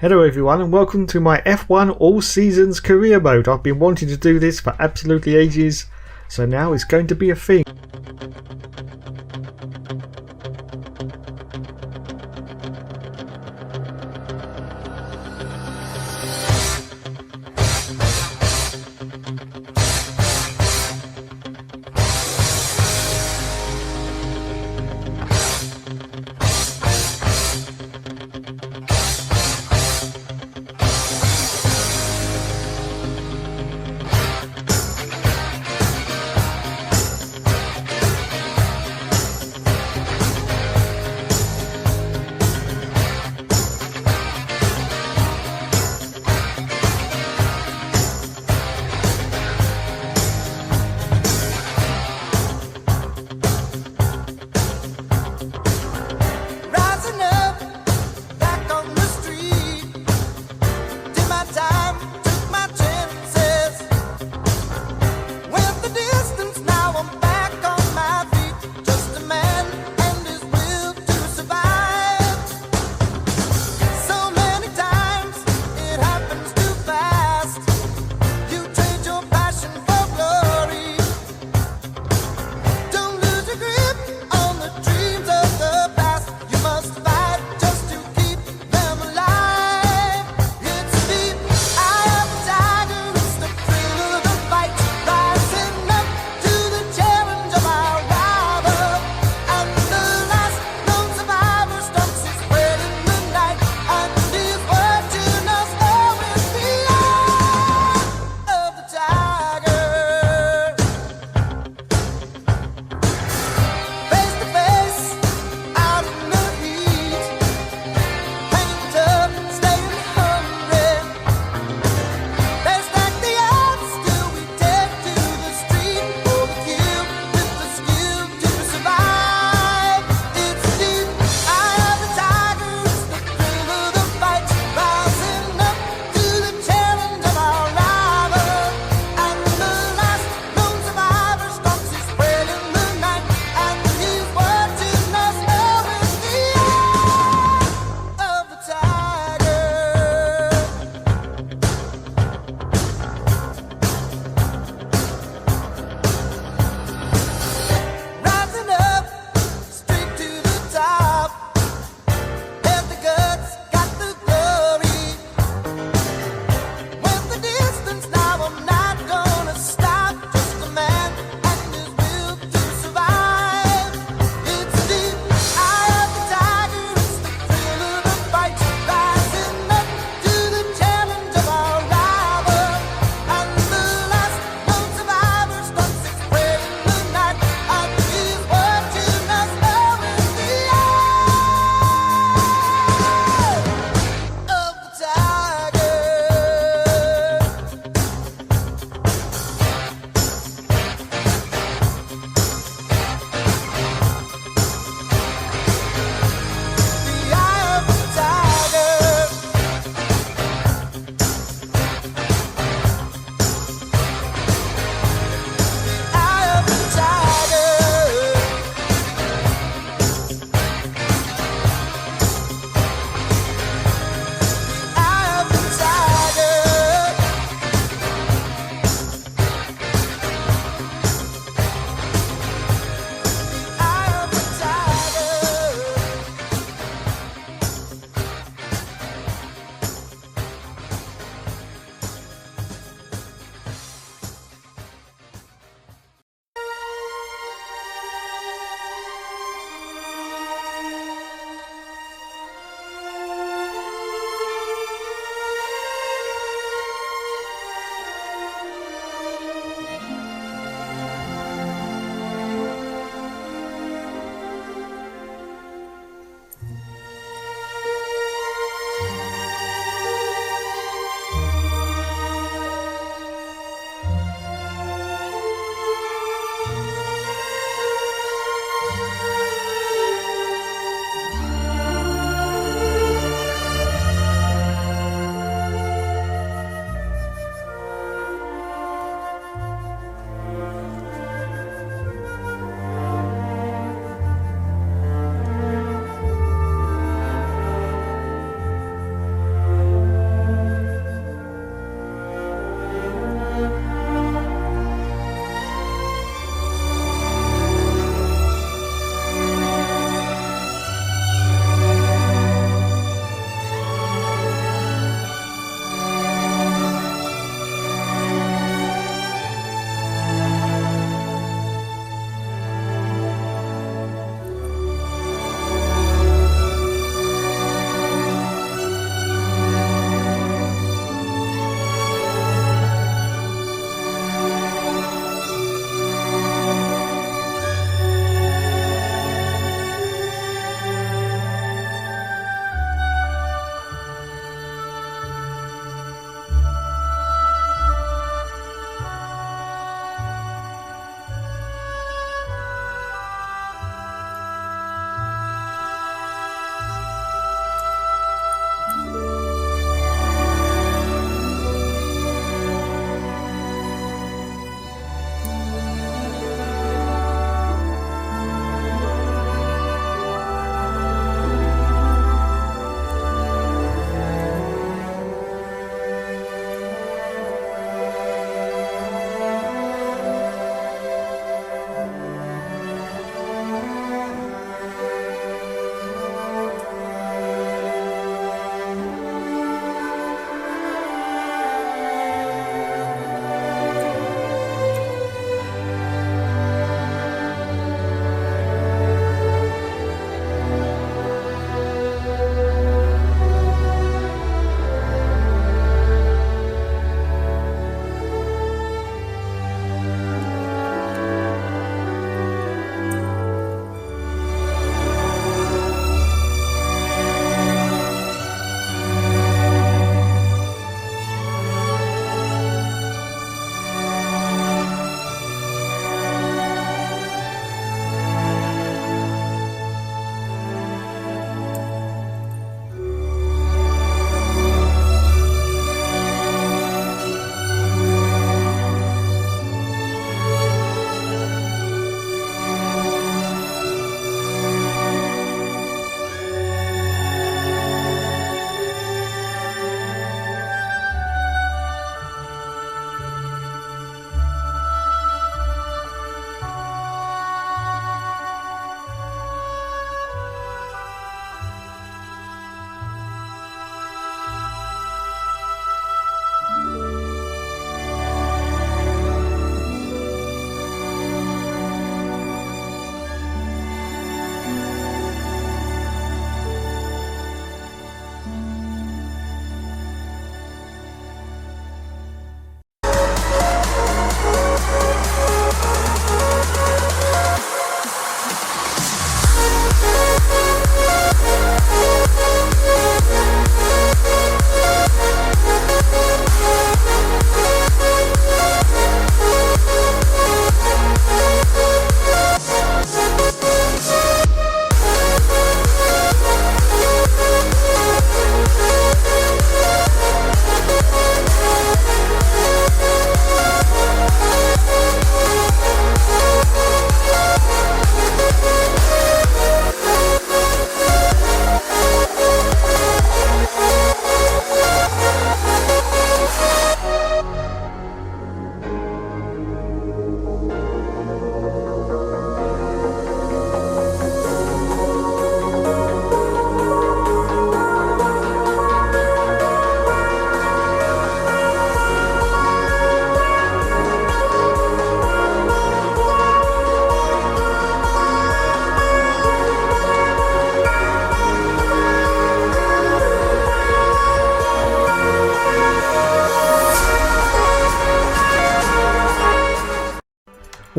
Hello everyone and welcome to my F1 All Seasons career mode. I've been wanting to do this for absolutely ages, so now it's going to be a thing.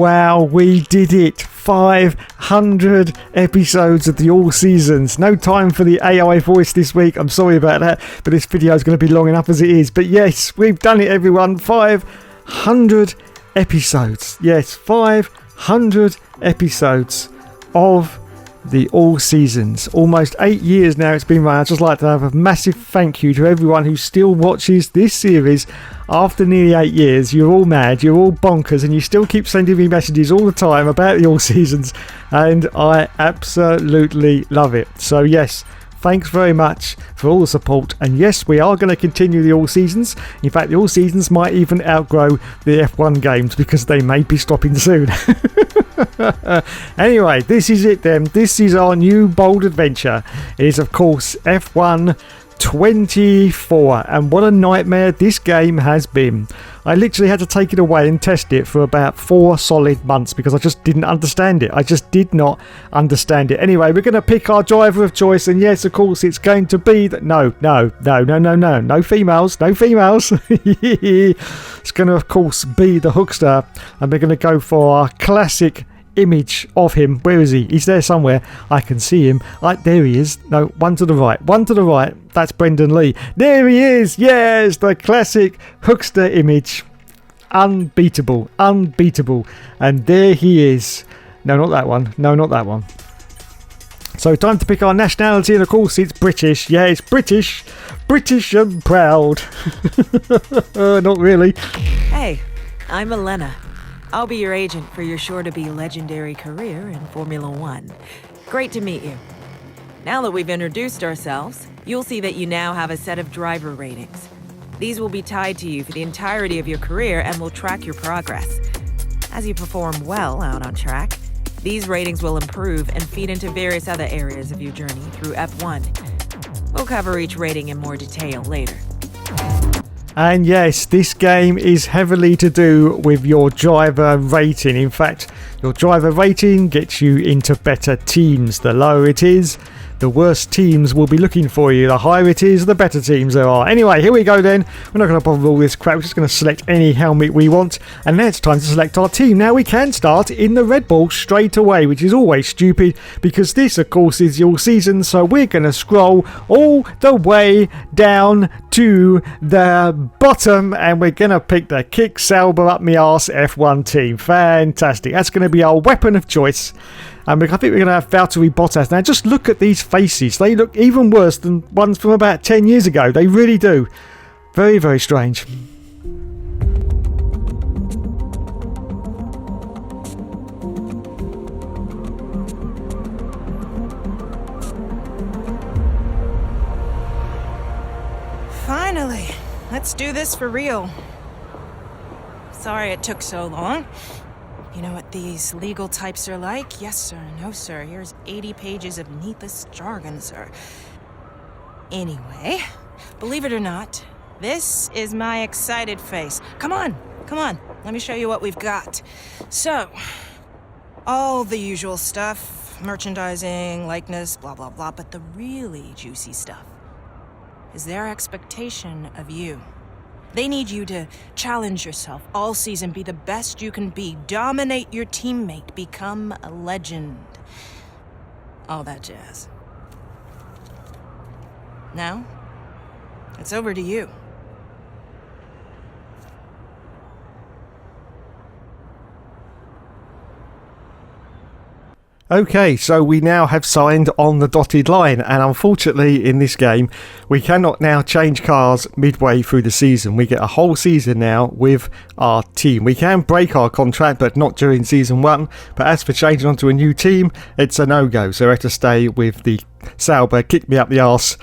Wow, we did it. 500 episodes of the All Seasons. No time for the AI voice this week. I'm sorry about that, but this video is going to be long enough as it is. But yes, we've done it, everyone. 500 episodes. Yes, 500 episodes of the All Seasons. Almost 8 years now it's been running. I'd just like to have a massive thank you to everyone who still watches this series after nearly 8 years. You're all mad, you're all bonkers, and you still keep sending me messages all the time about the All Seasons, and I absolutely love it. So yes, thanks very much for all the support, and yes, we are going to continue the All Seasons. In fact, the All Seasons might even outgrow the F1 games because they may be stopping soon. Anyway, this is it then. This is our new bold adventure. It is, of course, F1 24, and what a nightmare this game has been. I literally had to take it away and test it for about 4 solid months because I just didn't understand it. I just did not understand it. Anyway, we're going to pick our driver of choice, and yes, of course, it's going to be that. No females, no females. It's going to, of course, be the Hookster, and we're going to go for our classic image of him. Where is he? He's there somewhere. I can see him. There he is. No, one to the right. That's Brendan Lee. There he is. Yes, the classic Hookster image. Unbeatable. And there he is. No, not that one. So time to pick our nationality, and of course it's British. Yeah, it's British and proud. Not really. Hey, I'm Elena. I'll be your agent for your sure-to-be legendary career in Formula One. Great to meet you. Now that we've introduced ourselves, you'll see that you now have a set of driver ratings. These will be tied to you for the entirety of your career and will track your progress. As you perform well out on track, these ratings will improve and feed into various other areas of your journey through F1. We'll cover each rating in more detail later. And yes, this game is heavily to do with your driver rating. In fact, your driver rating gets you into better teams. The lower it is, the worse teams will be looking for you. The higher it is, the better teams there are. Anyway, here we go then. We're not going to bother with all this crap. We're just going to select any helmet we want. And now it's time to select our team. Now we can start in the Red Bull straight away, which is always stupid because this, of course, is the All Season. So we're going to scroll all the way down to the bottom and we're going to pick the Kick Sauber Up Me Arse F1 team. Fantastic. That's going to be our weapon of choice. And I think we're going to have Valtteri Bottas. Now just look at these faces. They look even worse than ones from about 10 years ago. They really do. Very, very strange. Finally, let's do this for real. Sorry it took so long. You know what these legal types are like? Yes, sir. No, sir. Here's 80 pages of needless jargon, sir. Anyway, believe it or not, this is my excited face. Come on. Let me show you what we've got. So, all the usual stuff. Merchandising, likeness, blah, blah, blah. But the really juicy stuff is their expectation of you. They need you to challenge yourself all season, be the best you can be, dominate your teammate, become a legend. All that jazz. Now, it's over to you. Okay, so we now have signed on the dotted line, and unfortunately in this game we cannot now change cars midway through the season. We get a whole season now with our team. We can break our contract, but not during season 1. But as for changing onto a new team, it's a no-go. So we have to stay with the Sauber Kick Me Up the Arse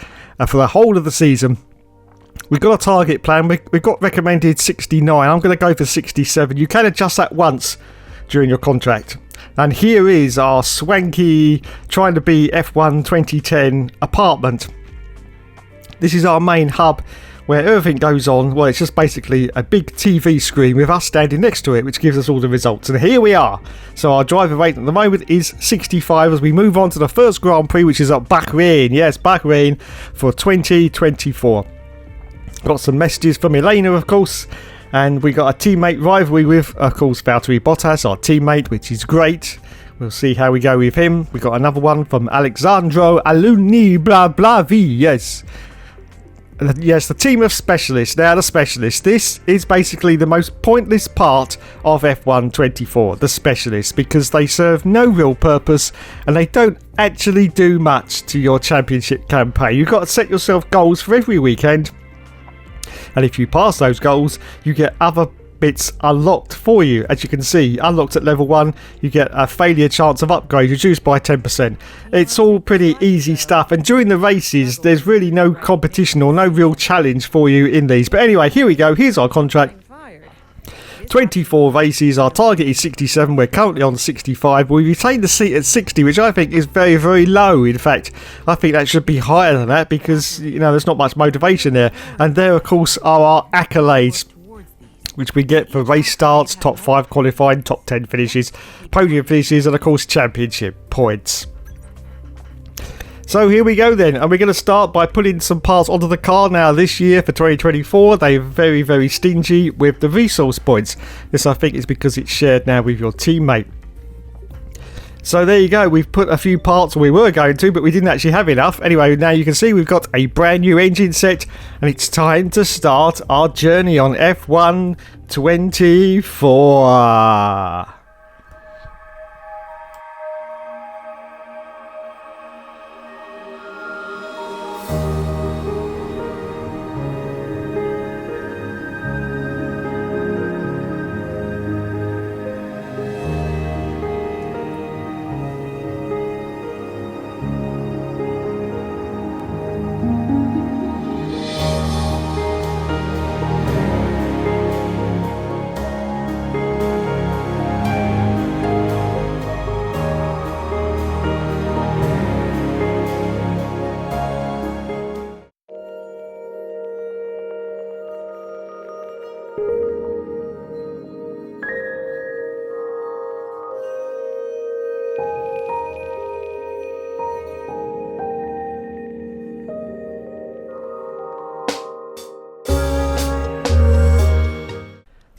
for the whole of the season. We've got a target plan. We've got recommended 69. I'm going to go for 67. You can adjust that once during your contract. And here is our swanky, trying to be F1 2010 apartment. This is our main hub where everything goes on. Well, it's just basically a big TV screen with us standing next to it, which gives us all the results. And here we are. So our driver rating at the moment is 65 as we move on to the first Grand Prix, which is at Bahrain. Yes, Bahrain for 2024. Got some messages from Elena, of course. And we got a teammate rivalry with, of course, Valtteri Bottas, our teammate, which is great. We'll see how we go with him. We got another one from Alexandro Aluni blah blah v. Yes, the team of specialists. Now the specialists. This is basically the most pointless part of F1 24. The specialists, because they serve no real purpose and they don't actually do much to your championship campaign. You've got to set yourself goals for every weekend. And if you pass those goals, you get other bits unlocked for you. As you can see, unlocked at level 1, you get a failure chance of upgrade reduced by 10%. It's all pretty easy stuff. And during the races, there's really no competition or no real challenge for you in these. But anyway, here we go. Here's our contract. 24 races. Our target is 67. We're currently on 65. We retained the seat at 60, which I think is very, very low. In fact, I think that should be higher than that because, you know, there's not much motivation there. And there, of course, are our accolades, which we get for race starts, top 5 qualifying, top 10 finishes, podium finishes, and, of course, championship points. So here we go then, and we're going to start by putting some parts onto the car now this year for 2024. They're very, very stingy with the resource points. This, I think, is because it's shared now with your teammate. So there you go, we've put a few parts, we were going to, but we didn't actually have enough. Anyway, now you can see we've got a brand new engine set, and it's time to start our journey on F1 24.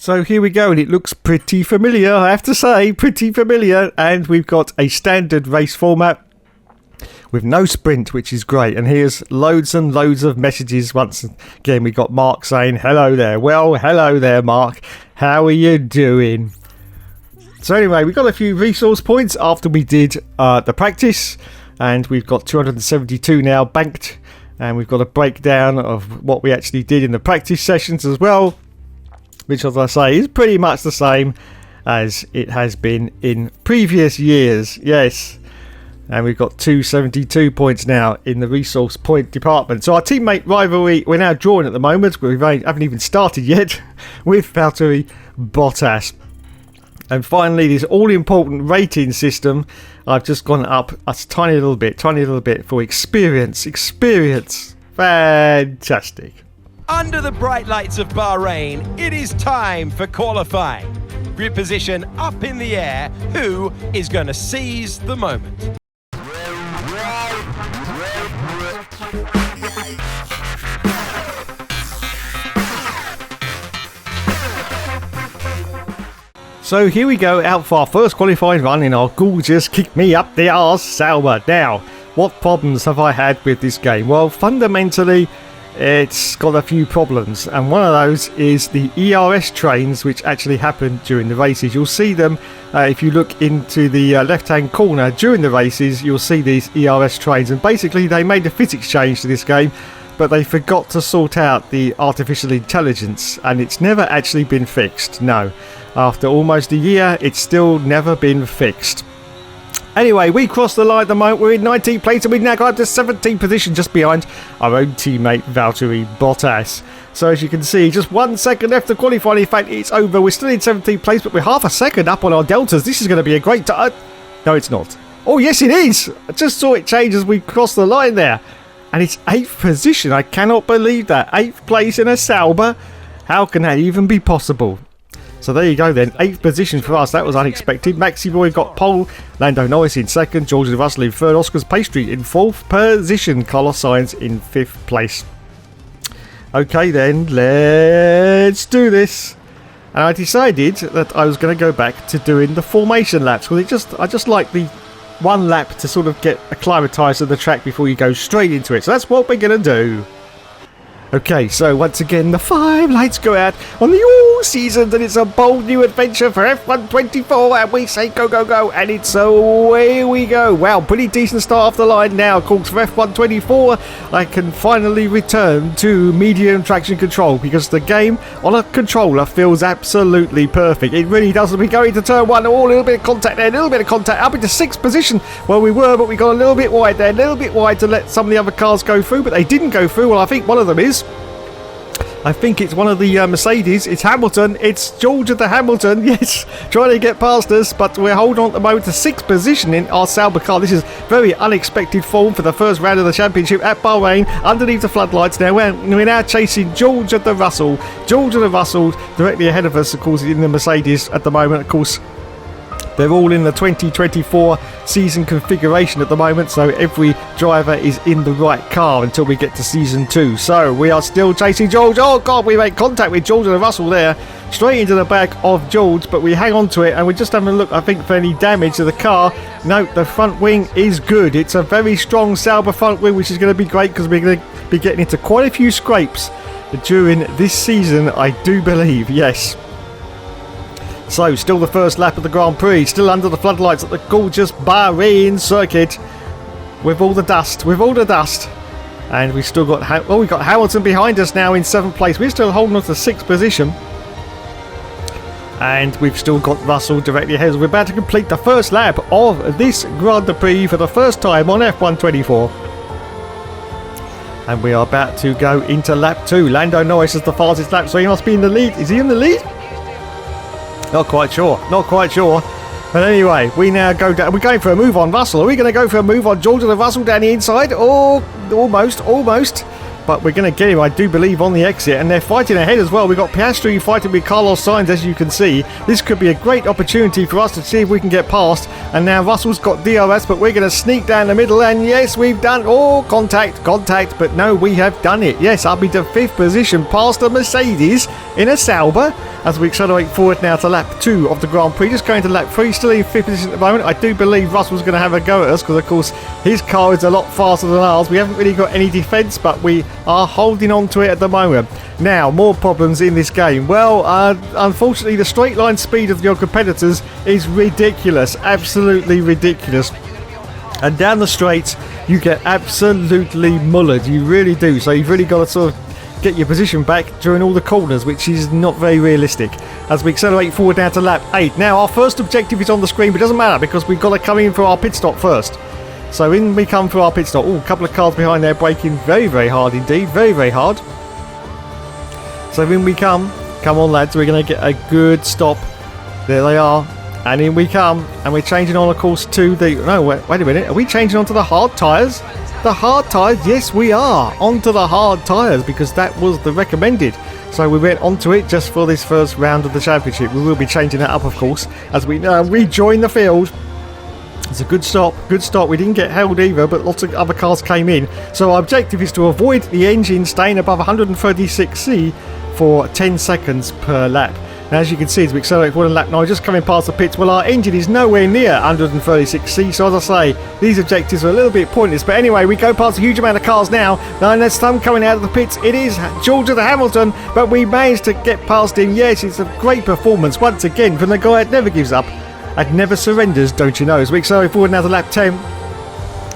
So here we go, and it looks pretty familiar, I have to say, pretty familiar. And we've got a standard race format with no sprint, which is great. And here's loads and loads of messages. Once again, we got Mark saying, hello there. Well, hello there, Mark. How are you doing? So anyway, we got a few resource points after we did the practice. And we've got 272 now banked. And we've got a breakdown of what we actually did in the practice sessions as well, which, as I say, is pretty much the same as it has been in previous years. Yes. And we've got 272 points now in the resource point department. So our teammate rivalry, we're now drawing at the moment. We haven't even started yet with Valtteri Bottas. And finally, this all-important rating system, I've just gone up a tiny little bit for experience. Experience. Fantastic. Under the bright lights of Bahrain, it is time for qualifying. Grid position up in the air. Who is going to seize the moment? So here we go, out for our first qualifying run in our gorgeous kick me up the arse Sauber. Now, what problems have I had with this game? Well, fundamentally, it's got a few problems, and one of those is the ERS trains, which actually happen during the races. You'll see them if you look into the left-hand corner during the races. You'll see these ERS trains, and basically they made a physics change to this game, but they forgot to sort out the artificial intelligence, and it's never actually been fixed. No, after almost a year, it's still never been fixed. Anyway, we crossed the line at the moment. We're in 19th place, and we've now got up to 17th position, just behind our own teammate Valtteri Bottas. So as you can see, just 1 second left to qualify. In fact, it's over. We're still in 17th place, but we're half a second up on our deltas. This is going to be a great time. No, it's not. Oh, yes, it is. I just saw it change as we crossed the line there. And it's 8th position. I cannot believe that. 8th place in a Sauber. How can that even be possible? So there you go then, 8th position for us. That was unexpected. Maxi Boy got pole, Lando Norris in 2nd, George Russell in 3rd, Oscars Pastry in 4th position, Carlos Sainz in 5th place. Okay then, let's do this. And I decided that I was going to go back to doing the formation laps, because I just like the one lap to sort of get acclimatized to the track before you go straight into it. So that's what we're going to do. Okay, so once again, the 5 lights go out on the all season, and it's a bold new adventure for F124, and we say go, go, go, and it's away we go. Wow, pretty decent start off the line now. Of course, for F124, I can finally return to medium traction control, because the game on a controller feels absolutely perfect. It really does. We go into turn 1, a little bit of contact there, a little bit of contact, up into 6th position where we were, but we got a little bit wide there, a little bit wide to let some of the other cars go through, but they didn't go through. Well, I think one of them is. I think it's one of the Mercedes. It's Hamilton. It's George of the Hamilton. Yes, trying to get past us, but we're holding on at the moment to 6th position in our Sauber car. This is very unexpected form for the first round of the championship at Bahrain, underneath the floodlights. Now we're now chasing George of the Russell. George of the Russell directly ahead of us, of course, in the Mercedes at the moment. Of course, they're all in the 2024 season configuration at the moment, so every driver is in the right car until we get to season 2. So we are still chasing George. Oh God, we make contact with George and Russell there, straight into the back of George, but we hang on to it, and we're just having a look, I think, for any damage to the car. No, the front wing is good. It's a very strong Sauber front wing, which is going to be great, because we're going to be getting into quite a few scrapes during this season, I do believe. Yes. So, still the first lap of the Grand Prix, still under the floodlights at the gorgeous Bahrain circuit, with all the dust, and we've still got, we've got Hamilton behind us now in 7th place. We're still holding on to 6th position, and we've still got Russell directly ahead. We're about to complete the first lap of this Grand Prix for the first time on F124. And we are about to go into lap 2. Lando Norris is the fastest lap, so he must be in the lead. Is he in the lead? Not quite sure. But anyway, we now go down. We're going for a move on Russell. Are we going to go for a move on George of the Russell down the inside? Oh, almost. But we're going to get him, I do believe, on the exit. And they're fighting ahead as well. We've got Piastri fighting with Carlos Sainz, as you can see. This could be a great opportunity for us to see if we can get past. And now Russell's got DRS, but we're going to sneak down the middle. And yes, we've done... Oh, contact. But no, we have done it. Yes, I'll be to 5th position past the Mercedes in a Sauber, as we accelerate forward now to lap 2 of the Grand Prix. Just going to lap 3, still in 5th position at the moment. I do believe Russell's going to have a go at us, because of course his car is a lot faster than ours. We haven't really got any defence, but we are holding on to it at the moment. Now, more problems in this game. Well, unfortunately, the straight line speed of your competitors is ridiculous, absolutely ridiculous. And down the straights, you get absolutely mullered. You really do. So you've really got to sort of get your position back during all the corners, which is not very realistic. As we accelerate forward now to lap 8. Now, our first objective is on the screen, but it doesn't matter, because we've got to come in for our pit stop first. So in we come for our pit stop. Oh, a couple of cars behind there braking very, very hard indeed. Very, very hard. So in we come. Come on, lads. We're going to get a good stop. There they are. And in we come. And we're changing on, of course, to the... No, wait a minute. Are we changing on to the hard tyres? The hard tyres? Yes, we are. Onto the hard tyres, because that was the recommended. So we went onto it just for this first round of the championship. We will be changing that up, of course, as we rejoin the field. It's a good stop. We didn't get held either, but lots of other cars came in. So our objective is to avoid the engine staying above 136C for 10 seconds per lap. Now, as you can see, as we accelerate forward in lap 9, just coming past the pits, well, our engine is nowhere near 136C. So as I say, these objectives are a little bit pointless. But anyway, we go past a huge amount of cars now. And there's some coming out of the pits. It is George of the Hamilton, but we managed to get past him. Yes, it's a great performance once again from the guy that never gives up and never surrenders, don't you know? As we accelerate forward now to lap 10,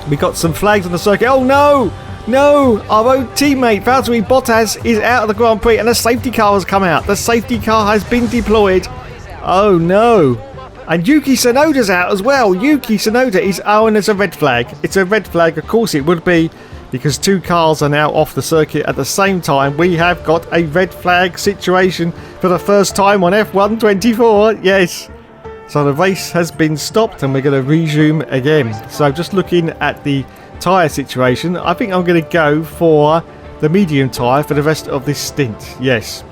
we got some flags on the circuit. Oh no! Our own teammate Valtteri Bottas is out of the Grand Prix, and a safety car has come out. The safety car has been deployed. Oh no! And Yuki Tsunoda's out as well. Yuki Tsunoda is... Oh, and it's a red flag. It's a red flag. Of course it would be, because 2 cars are now off the circuit at the same time. We have got a red flag situation for the first time on F124. Yes. So the race has been stopped, and we're going to resume again. So just looking at the tyre situation, I think I'm going to go for the medium tyre for the rest of this stint. Yes.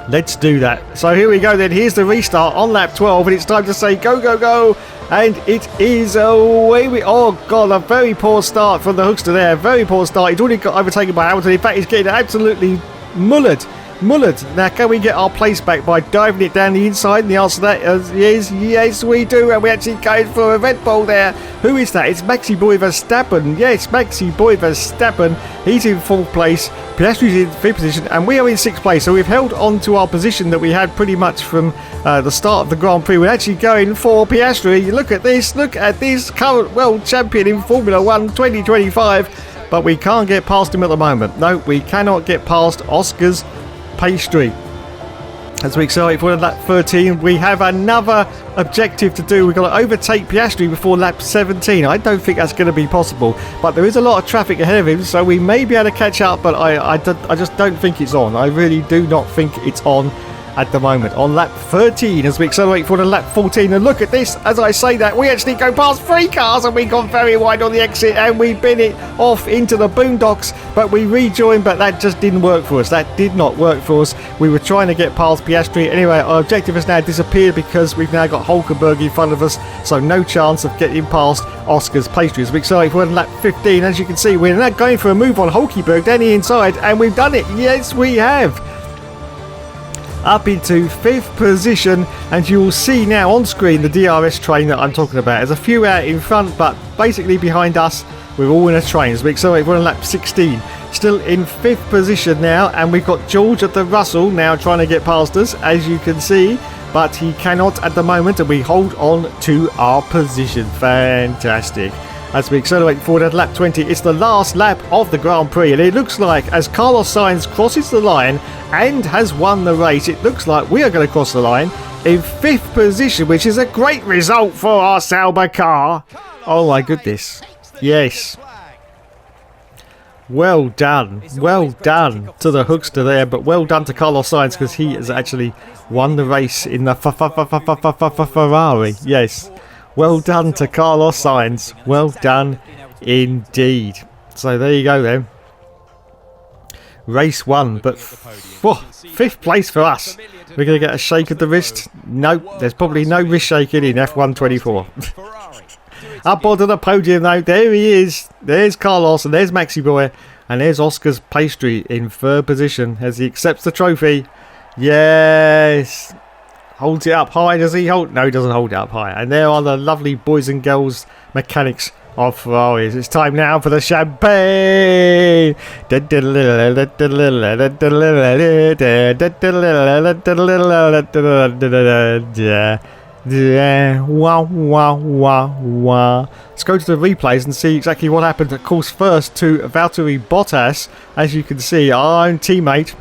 Let's do that. So here we go then. Here's the restart on lap 12, and it's time to say go, go, go. And it is away we... Oh, God, a very poor start from the Hookster there. Very poor start. He's already got overtaken by Hamilton. In fact, he's getting absolutely mullered Mullard. Now, can we get our place back by diving it down the inside? And the answer to that is yes, we do. And we actually going for a Red Bull there. Who is that? It's Maxi Boy Verstappen. Yes, Maxi Boy Verstappen. He's in 4th place. Piastri's in 5th position. And we are in 6th place. So we've held on to our position that we had pretty much from the start of the Grand Prix. We're actually going for Piastri. Look at this. Look at this. Current world champion in Formula 1 2025. But we can't get past him at the moment. No, we cannot get past Oscar's Pastry. As we accelerate for lap 13, we have another objective to do. We've got to overtake Piastri before lap 17. I don't think that's going to be possible, but there is a lot of traffic ahead of him, so we may be able to catch up, but I just don't think it's on. I really do not think it's on at the moment. On lap 13, as we accelerate for lap 14, and look at this, as I say that, we actually go past 3 cars and we got very wide on the exit and we bin it off into the boondocks, but we rejoined, but that just didn't work for us. That did not work for us. We were trying to get past Piastri. Anyway, our objective has now disappeared because we've now got Hulkenberg in front of us, so no chance of getting past Oscar's Pastry. As we accelerate for lap 15, as you can see, we're now going for a move on Hulkenberg down the inside, and we've done it. Yes, we have. Up into 5th position, and you will see now on screen the DRS train that I'm talking about. There's a few out in front, but basically behind us we're all in a train. As we accelerate, we're on lap 16, still in 5th position now, and we've got George at the Russell now trying to get past us, as you can see, but he cannot at the moment, and we hold on to our position. Fantastic. As we accelerate forward at lap 20, it's the last lap of the Grand Prix, and it looks like as Carlos Sainz crosses the line and has won the race, it looks like we are going to cross the line in 5th position, which is a great result for our Sauber car. Oh my goodness. Yes. Well done. Well done to the Hookster there, but well done to Carlos Sainz because he has actually won the race in the Ferrari. Yes. Well done to Carlos Sainz. Well done indeed. So there you go then. Race 1, but 5th place for us. We're going to get a shake of the wrist. Nope, there's probably no wrist shaking in F1 24. Up onto the podium though, there he is. There's Carlos and there's Maxi Boy. And there's Oscar's Pastry in 3rd position as he accepts the trophy. Yes. Holds it up high, does he hold? No, he doesn't hold it up high. And there are the lovely boys and girls mechanics of Ferraris. It's time now for the champagne. Wah, wah, wah, wah. Let's go to the replays and see exactly what happened. Of course, first to Valtteri Bottas. As you can see, our own teammate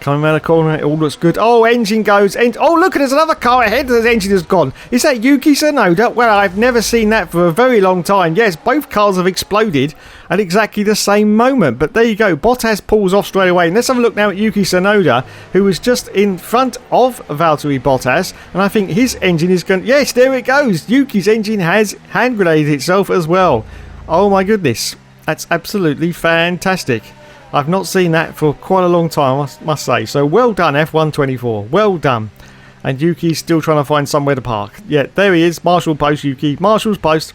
coming around the corner, it all looks good. Oh, engine goes. Oh, look, there's another car ahead. The engine has gone. Is that Yuki Tsunoda? Well, I've never seen that for a very long time. Yes, both cars have exploded at exactly the same moment. But there you go. Bottas pulls off straight away. And let's have a look now at Yuki Tsunoda, who was just in front of Valtteri Bottas. And I think his engine is going... Yes, there it goes. Yuki's engine has hand grenaded itself as well. Oh, my goodness. That's absolutely fantastic. I've not seen that for quite a long time, I must say. So well done, F1 24. Well done. And Yuki's still trying to find somewhere to park. Yeah, there he is. Marshall Post, Yuki. Marshall's Post.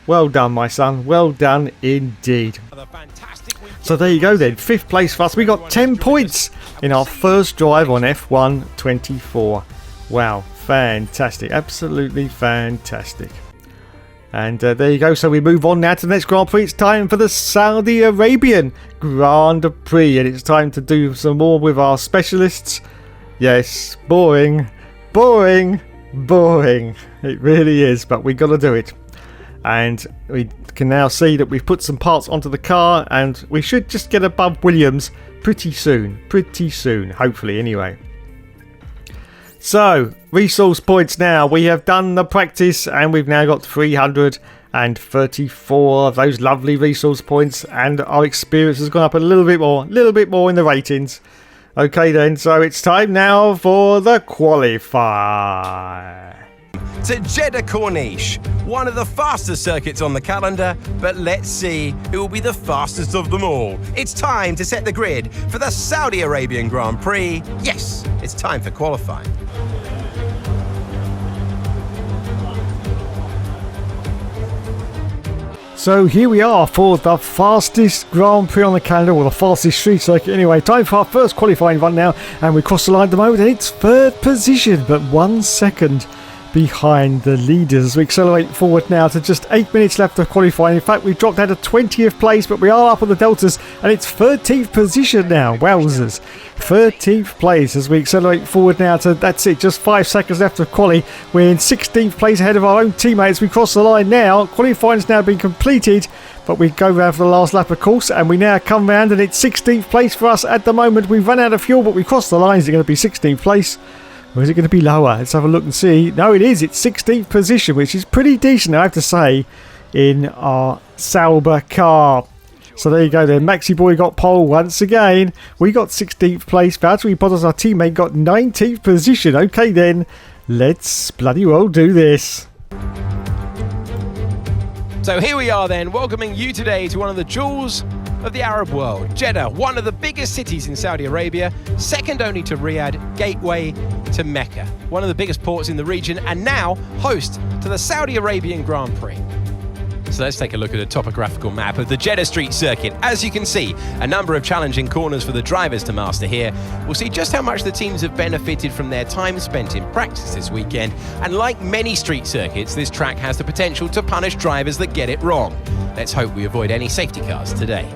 Well done, my son. Well done indeed. So there you go then. 5th place for us. We got 10 points in our first drive on F1 24. Wow. Fantastic. Absolutely fantastic. And there you go. So we move on now to the next Grand Prix. It's time for the Saudi Arabian Grand Prix. And it's time to do some more with our specialists. Yes, boring. Boring. Boring. It really is. But we got to do it. And we can now see that we've put some parts onto the car. And we should just get above Williams pretty soon. Pretty soon. Hopefully, anyway. So, resource points now. We have done the practice and we've now got 334 of those lovely resource points, and our experience has gone up a little bit more in the ratings. Okay then, so it's time now for the qualifier. To Jeddah Corniche, one of the fastest circuits on the calendar, but let's see who will be the fastest of them all. It's time to set the grid for the Saudi Arabian Grand Prix. Yes, it's time for qualifying. So here we are for the fastest Grand Prix on the calendar, or the fastest street circuit anyway. Time for our first qualifying run now, and we cross the line at the moment, and it's third position, but 1 second behind the leaders. We accelerate forward now to just 8 minutes left of qualifying. In fact, we've dropped out of 20th place, but we are up on the deltas, and it's 13th position now. Wowzers. 13th place as we accelerate forward now to, that's it, just 5 seconds left of quali. We're in 16th place ahead of our own teammates. We cross the line now. Qualifying's now been completed, but we go round for the last lap, of course, and we now come round, and it's 16th place for us at the moment. We've run out of fuel, but we cross the line. Is it going to be 16th place? Or is it going to be lower? Let's have a look and see. No, it is. It's 16th position, which is pretty decent, I have to say, in our Sauber car. So there you go then. Maxi Boy got pole once again. We got 16th place. Valtteri Bottas, our teammate, got 19th position. Okay then, let's bloody well do this. So here we are then, welcoming you today to one of the jewels of the Arab world. Jeddah, one of the biggest cities in Saudi Arabia, second only to Riyadh, gateway to Mecca, one of the biggest ports in the region, and now host to the Saudi Arabian Grand Prix. So let's take a look at a topographical map of the Jeddah Street Circuit. As you can see, a number of challenging corners for the drivers to master here. We'll see just how much the teams have benefited from their time spent in practice this weekend. And like many street circuits, this track has the potential to punish drivers that get it wrong. Let's hope we avoid any safety cars today.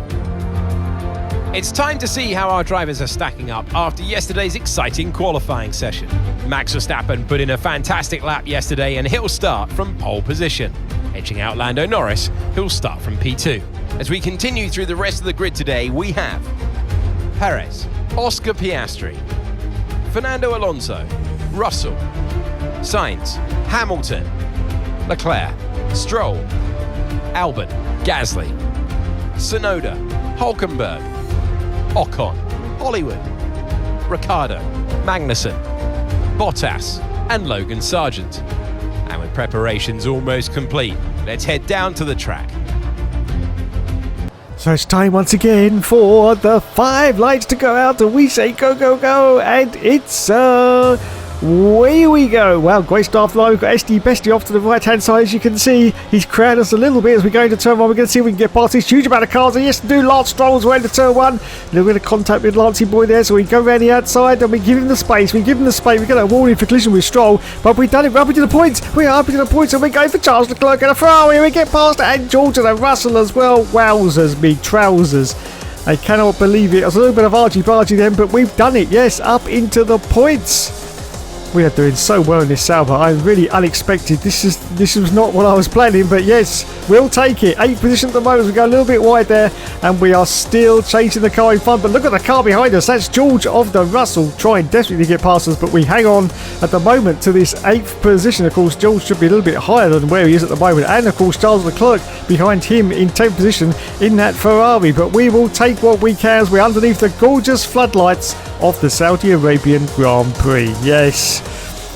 It's time to see how our drivers are stacking up after yesterday's exciting qualifying session. Max Verstappen put in a fantastic lap yesterday, and he'll start from pole position. Edging out Lando Norris, who'll start from P2. As we continue through the rest of the grid today, we have Perez, Oscar Piastri, Fernando Alonso, Russell, Sainz, Hamilton, Leclerc, Stroll, Albon, Gasly, Tsunoda, Hülkenberg, Ocon, Hollywood, Ricciardo, Magnussen, Bottas, and Logan Sargent. And with preparations almost complete, let's head down to the track. So it's time once again for the 5 lights to go out, and we say go, go, go, and it's away we go. Well, great start line. We've got SD Bestie off to the right hand side. As you can see, he's crowded us a little bit as we go into turn 1. We're going to see if we can get past this huge amount of cars. And yes, to do. Lance Stroll's way into turn 1. A little bit of contact with Lancey Boy there, so we go around the outside and we give him the space. We give him the space. We get a warning for collision with Stroll, but we've done it. We're up into the points. We are up into the points, and we're going for Charles Leclerc and a Ferrari. We get past it, and George and a Russell as well. Wowzers, me trousers. I cannot believe it. It was a little bit of argy-bargy then, but we've done it. Yes, up into the points. We are doing so well in this Sauber. I'm really unexpected. This was not what I was planning, but yes, we'll take it. 8th position at the moment. We go a little bit wide there, and we are still chasing the car in front. But look at the car behind us. That's George of the Russell trying desperately to get past us, but we hang on at the moment to this 8th position. Of course, George should be a little bit higher than where he is at the moment, and of course, Charles Leclerc behind him in 10th position in that Ferrari. But we will take what we can as we're underneath the gorgeous floodlights of the Saudi Arabian Grand Prix. Yes.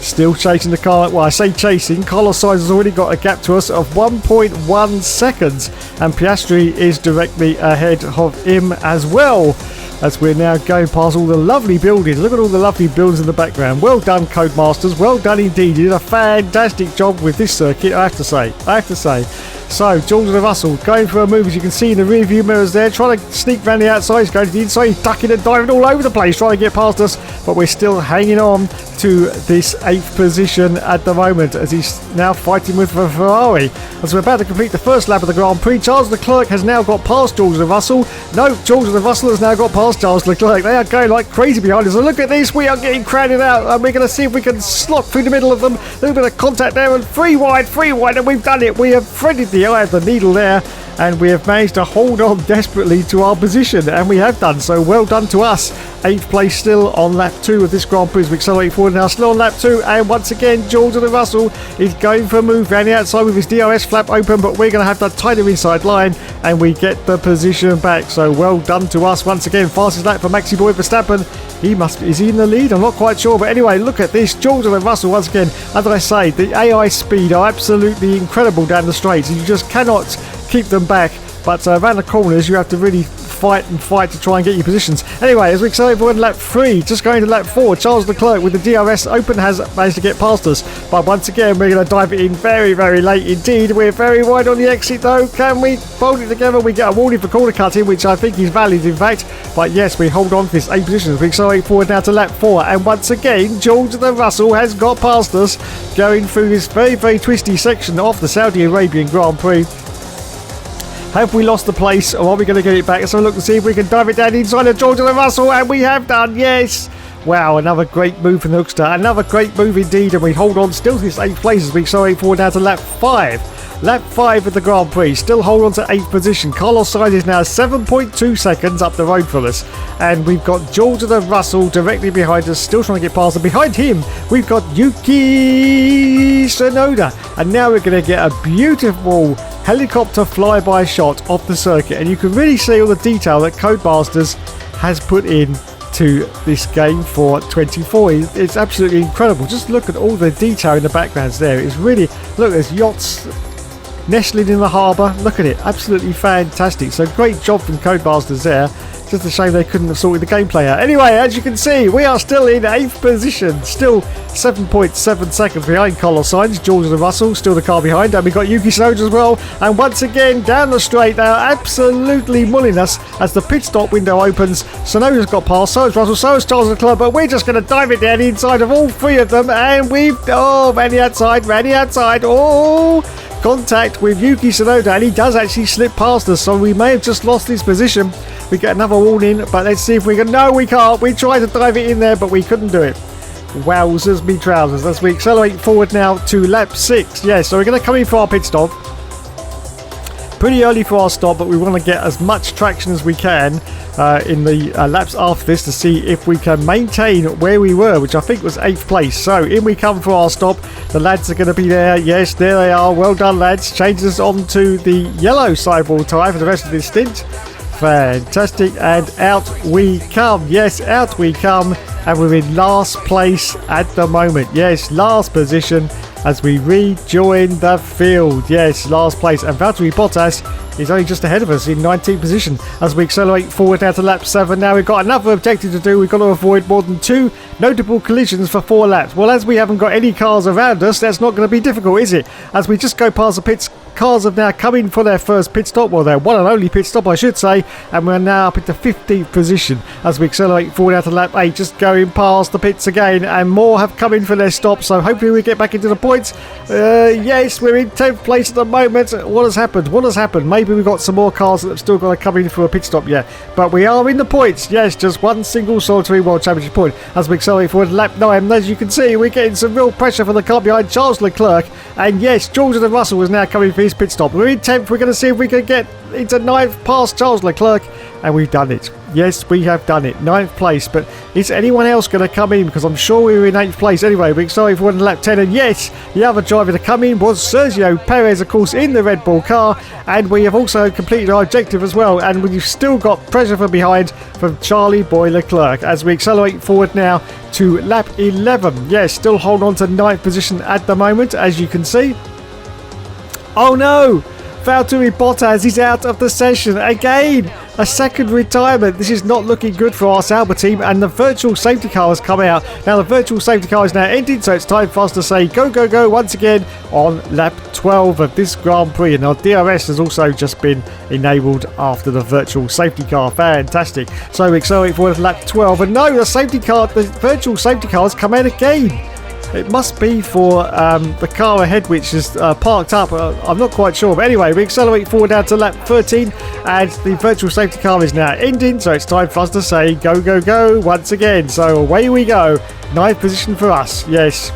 Still chasing the car. Well, I say chasing. Carlos Sainz has already got a gap to us of 1.1 seconds, and Piastri is directly ahead of him as well, as we're now going past all the lovely buildings. Look at all the lovely buildings in the background. Well done, Codemasters. Well done indeed. You did a fantastic job with this circuit, I have to say. So, George and Russell going for a move, as you can see in the rear view mirrors there, trying to sneak around the outside. He's going to the inside, he's ducking and diving all over the place, trying to get past us, but we're still hanging on to this 8th position at the moment, as he's now fighting with a Ferrari. As we're about to complete the first lap of the Grand Prix, Charles Leclerc has now got past George and Russell. No, George and Russell has now got past Charles Leclerc. They are going like crazy behind us, and look at this, we are getting crowded out, and we're going to see if we can slot through the middle of them. A little bit of contact there, and free wide, and we've done it. We have threaded the eye of the needle there, and we have managed to hold on desperately to our position, and we have done so. Well done to us. 8th place still on lap 2 of this Grand Prix as we accelerate forward now, still on lap 2, and once again George and Russell is going for a move around the outside with his DRS flap open, but we're going to have that tighter inside line, and we get the position back. So well done to us once again. Fastest lap for Maxi Boy Verstappen. Is he in the lead? I'm not quite sure, but anyway, look at this. George and Russell once again. As I say, the AI speed are absolutely incredible down the straights, and you just cannot keep them back. But around the corners, you have to really fight to try and get your positions. Anyway, as we accelerate forward lap 3, just going to lap 4, Charles Leclerc with the DRS open has managed to get past us. But once again, we're going to dive it in very, very late indeed. We're very wide on the exit though. Can we fold it together? We get a warning for corner cutting, which I think is valid in fact. But yes, we hold on to this 8 positions. We accelerate forward now to lap 4. And once again, George Russell has got past us, going through this very, very twisty section of the Saudi Arabian Grand Prix. Have we lost the place, or are we going to get it back? Let's have a look to see if we can dive it down inside of George Russell, and we have done, yes! Wow, another great move from the Hookster. Another great move indeed, and we hold on still to this 8th place as we accelerate forward now to lap 5. Lap 5 of the Grand Prix, still hold on to 8th position. Carlos Sainz is now 7.2 seconds up the road from us. And we've got George Russell directly behind us, still trying to get past. And behind him, we've got Yuki Tsunoda. And now we're going to get a beautiful helicopter flyby shot of the circuit. And you can really see all the detail that Codemasters has put in to this game for 24. It's absolutely incredible. Just look at all the detail in the backgrounds there. It's really, look, there's yachts nestling in the harbour. Look at it, absolutely fantastic. So great job from Codemasters there. Just a shame they couldn't have sorted the gameplay out. Anyway, as you can see, we are still in 8th position. Still 7.7 seconds behind Carlos Sainz. George Russell, still the car behind. And we've got Yuki Tsunoda as well. And once again, down the straight now, absolutely mulling us as the pit stop window opens. Tsunoda's got past, so is Russell, so is Charles Leclerc. But we're just going to dive it down inside of all 3 of them. And we've, oh, Randy outside. Oh, contact with Yuki Tsunoda, and he does actually slip past us, so we may have just lost his position. We get another warning, but let's see if we can. No, we can't. We tried to dive it in there, but we couldn't do it. Wowzers me trousers. As we accelerate forward now to lap 6. Yes, so we're going to come in for our pit stop. Pretty early for our stop, but we want to get as much traction as we can in the laps after this to see if we can maintain where we were, which I think was 8th place. So in we come for our stop. The lads are going to be there. Yes, there they are. Well done, lads. Changes us on to the yellow sidewall tyre for the rest of this stint. Fantastic. And out we come. Yes, out we come. And we're in last place at the moment. Yes, last position as we rejoin the field. Yes, last place. And Valtteri Bottas is only just ahead of us in 19th position as we accelerate forward now to lap 7. Now we've got another objective to do. We've got to avoid more than 2 notable collisions for 4 laps. Well, as we haven't got any cars around us, that's not going to be difficult, is it? As we just go past the pits, cars have now come in for their first pit stop. Well, their one and only pit stop, I should say. And we're now up into 15th position as we accelerate forward out to lap 8. Just going past the pits again. And more have come in for their stop. So hopefully we get back into the points. Yes, we're in 10th place at the moment. What has happened? What has happened? Maybe we've got some more cars that have still got to come in for a pit stop yet. But we are in the points. Yes, just one single solitary World Championship point as we accelerate forward lap 9. And as you can see, we're getting some real pressure from the car behind Charles Leclerc. And yes, George Russell is now coming for his pit stop. We're in 10th. We're going to see if we can get into 9th past Charles Leclerc. And we've done it. Yes, we have done it. 9th place. But is anyone else going to come in? Because I'm sure we were in 8th place anyway. We're excited for lap 10. And yes, the other driver to come in was Sergio Perez, of course, in the Red Bull car. And we have also completed our objective as well. And we've still got pressure from behind from Charlie Boy Leclerc as we accelerate forward now to lap 11. Yes, still hold on to 9th position at the moment, as you can see. Oh no! Valtteri Bottas is out of the session again. A second retirement. This is not looking good for our Sauber team, and the virtual safety car has come out. Now the virtual safety car is now ending, so it's time for us to say go, go, go once again on lap 12 of this Grand Prix. And our DRS has also just been enabled after the virtual safety car. Fantastic. So we accelerate forward to lap 12, and no, the virtual safety car has come out again. It must be for the car ahead, which is parked up. I'm not quite sure. But anyway, we accelerate forward down to lap 13. And the virtual safety car is now ending. So it's time for us to say go, go, go once again. So away we go. 9th position for us. Yes.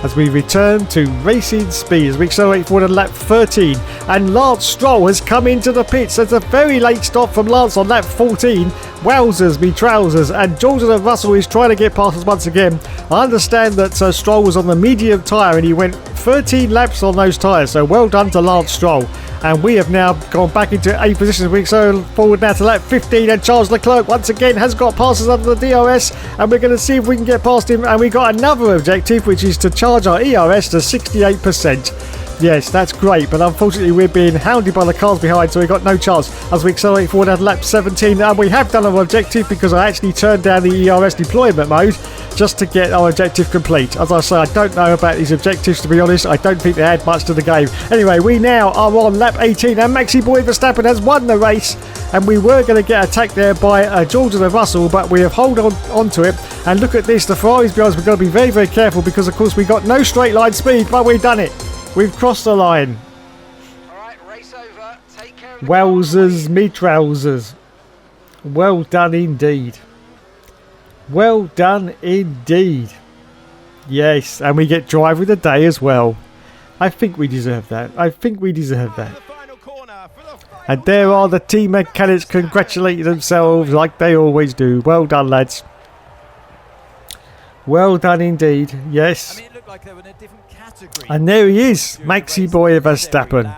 As we return to racing speed as we accelerate forward to lap 13. And Lance Stroll has come into the pits. There's a very late stop from Lance on lap 14. Wowzers me trousers. And George Russell is trying to get past us once again. I understand that Stroll was on the medium tyre and he went 13 laps on those tyres. So well done to Lance Stroll. And we have now gone back into 8th position. We accelerate forward now to lap 15. And Charles Leclerc once again has got past us under the DRS. And we're going to see if we can get past him. And we got another objective, which is to charge our ERS to 68%. Yes, that's great, but unfortunately we're being hounded by the cars behind, so we've got no chance as we accelerate forward at lap 17. And we have done our objective because I actually turned down the ERS deployment mode just to get our objective complete. As I say, I don't know about these objectives, to be honest. I don't think they add much to the game. Anyway, we now are on lap 18, and Maxi Boy Verstappen has won the race. And we were going to get attacked there by Jordan and Russell, but we have held on to it. And look at this, the Ferraris behind us. We've got to be very, very careful because, of course, we got no straight line speed, but we've done it. We've crossed the line. All right, race over. Take care of the Wowzers, me trousers. Well done indeed. Well done indeed. Yes, and we get driver of the day as well. I think we deserve that. I think we deserve that. And there are the team mechanics congratulating themselves like they always do. Well done, lads. Well done indeed. Yes. It looked like they were in a different category. And there he is, Maxi Boy Verstappen,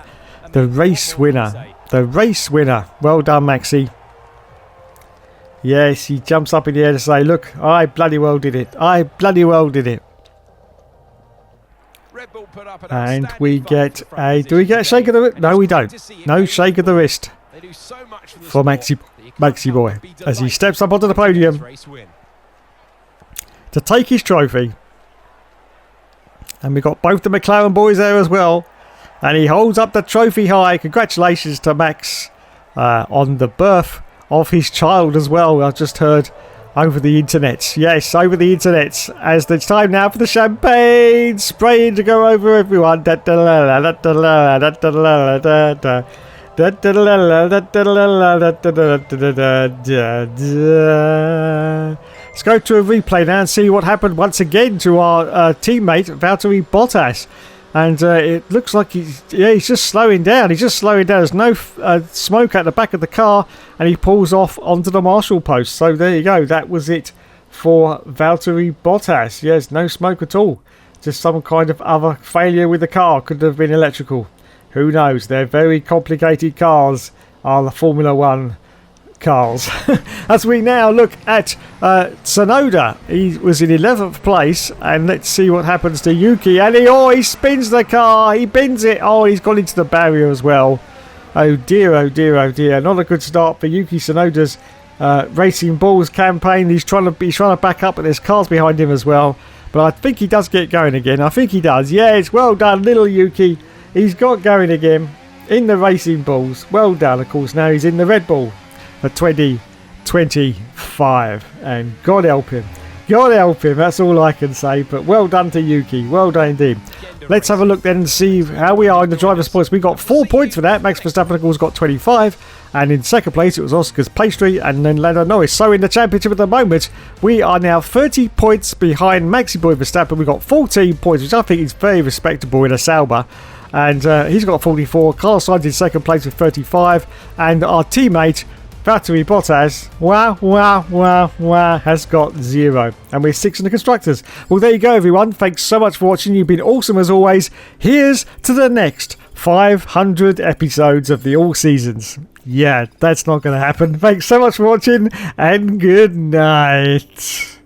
the race winner. The race winner. Well done, Maxi. Yes, he jumps up in the air to say, look, I bloody well did it. I bloody well did it. And we get a... Do we get a shake of the wrist? No, we don't. No shake of the wrist for Maxi Boy as he steps up onto the podium to take his trophy. And we've got both the McLaren boys there as well. And he holds up the trophy high. Congratulations to Max on the birth of his child as well. I've just heard over the internet. Yes, over the internet. As it's time now for the champagne spraying to go over everyone. Let's go to a replay now and see what happened once again to our teammate Valtteri Bottas. And it looks like he's just slowing down. He's just slowing down. There's no smoke at the back of the car, and he pulls off onto the marshal post. So there you go. That was it for Valtteri Bottas. Yes, no smoke at all. Just some kind of other failure with the car. Could have been electrical. Who knows? They're very complicated cars, are the Formula One cars. As we now look at Tsunoda, he was in 11th place, and let's see what happens to Yuki. And he spins the car, he bends it. Oh, he's gone into the barrier as well. Oh dear, oh dear, oh dear. Not a good start for Yuki Tsunoda's Racing Bulls campaign. He's trying to back up, but there's cars behind him as well. But I think he does get going again. I think he does. Yeah, it's well done, little Yuki. He's got going again in the Racing Bulls. Well done. Of course, now he's in the Red Bull for 2025, and God help him. God help him, that's all I can say. But well done to Yuki, well done indeed. Let's have a look then and see how we are in the driver's points. We got 4 points for that. Max Verstappen, of course, got 25, and in second place it was Oscar's Pastry and then Lando Norris. So in the championship at the moment, we are now 30 points behind Maxi Boy Verstappen. We've got 14 points, which I think is very respectable in a Sauber. And he's got 44. Carlos Sainz in second place with 35, and our teammate Valtteri Bottas, has got 0. And we're 6 in the constructors. Well, there you go, everyone. Thanks so much for watching. You've been awesome as always. Here's to the next 500 episodes of the All Seasons. Yeah, that's not going to happen. Thanks so much for watching, and good night.